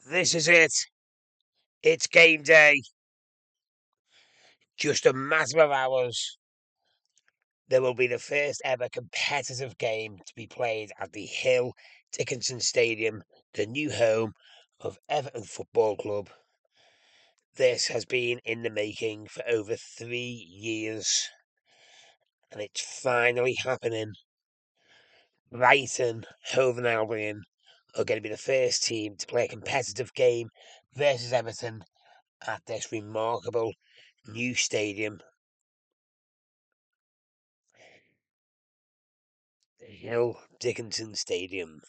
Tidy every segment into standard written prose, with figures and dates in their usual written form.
This is it. It's game day. Just a matter of hours. There will be the first ever competitive game to be played at the Dickinson Stadium, the new home of Everton Football Club. This has been in the making for over 3 years, and it's finally happening. Brighton, Hove and Albion are going to be the first team to play a competitive game versus Everton at this remarkable new stadium. The Dickinson Stadium.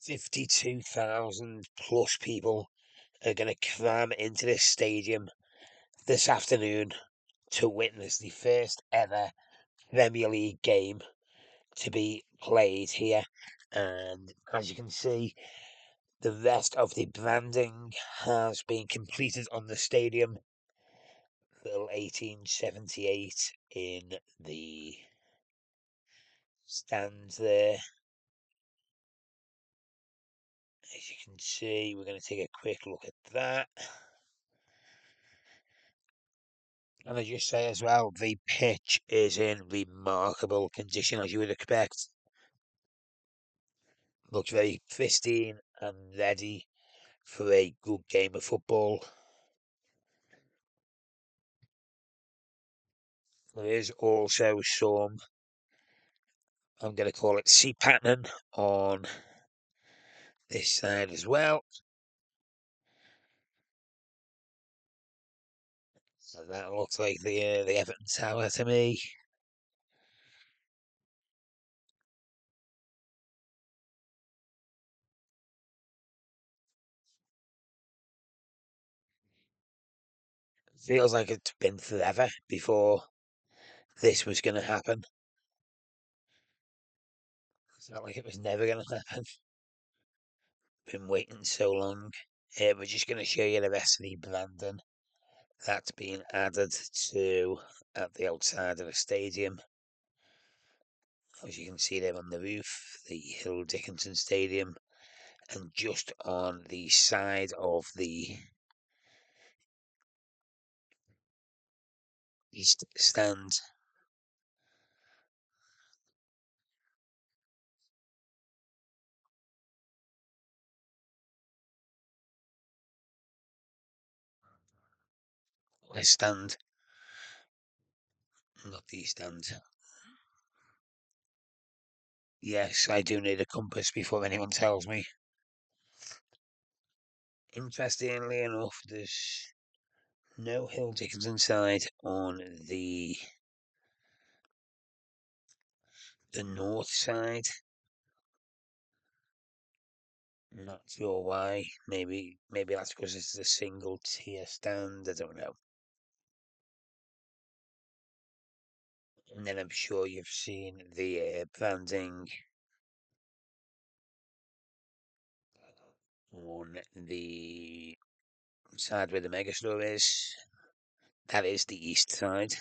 52,000 plus people are going to cram into this stadium this afternoon to witness the first ever Premier League game to be played here. And as you can see, the rest of the branding has been completed on the stadium. Little 1878 in the stands there. As you can see, we're going to take a quick look at that. And I just say as well, the pitch is in remarkable condition, as you would expect. Looks very pristine and ready for a good game of football. There is also some, I'm going to call it sea pattern on this side as well. So that looks like the Everton Tower to me. Feels like it's been forever before this was going to happen. It's not like it was never going to happen. Been waiting so long. We're just going to show you the rest of the branding that's been added to at the outside of the stadium. As you can see there on the roof, the Hill Dickinson Stadium, and just on the side of the east stand, west stand, not the east stand. Yes, I do need a compass before anyone tells me. Interestingly enough, there's no Hill Dickinson side on the north side. Not sure why. Maybe that's because it's a single tier stand. I don't know. And then I'm sure you've seen the branding on the side where the megastore is. That is the east side.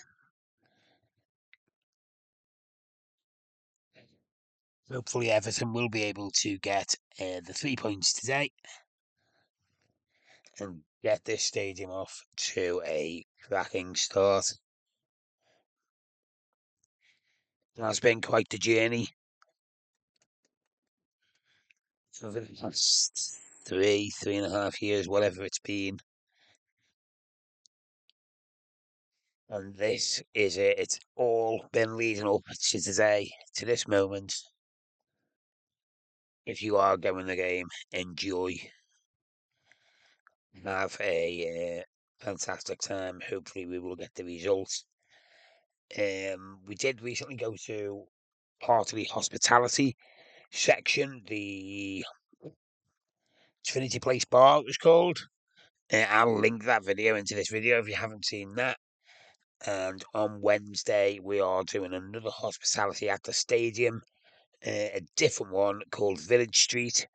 Hopefully, Everton will be able to get the 3 points today and get this stadium off to a cracking start. It has been quite the journey over the past 3.5 years, whatever it's been. And this is it. It's all been leading up to today, to this moment. If you are going the game, enjoy. Have a fantastic time. Hopefully, we will get the results. We did recently go to part of the hospitality section, the Trinity Place Bar, it was called. I'll link that video into this video if you haven't seen that. And on Wednesday, we are doing another hospitality at the stadium, a different one called Village Street.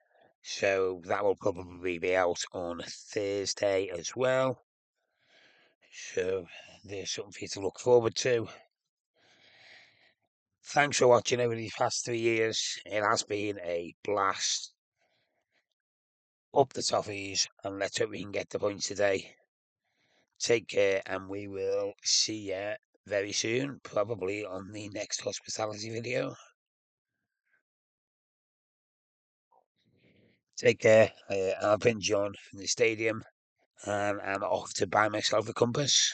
So that will probably be out on Thursday as well. So there's something for you to look forward to. Thanks for watching over these past 3 years. It has been a blast. Up the toffees, and let's hope we can get the points today. Take care, and we will see you very soon, probably on the next hospitality video. Take care. I've been John from the stadium, and I'm off to buy myself a compass.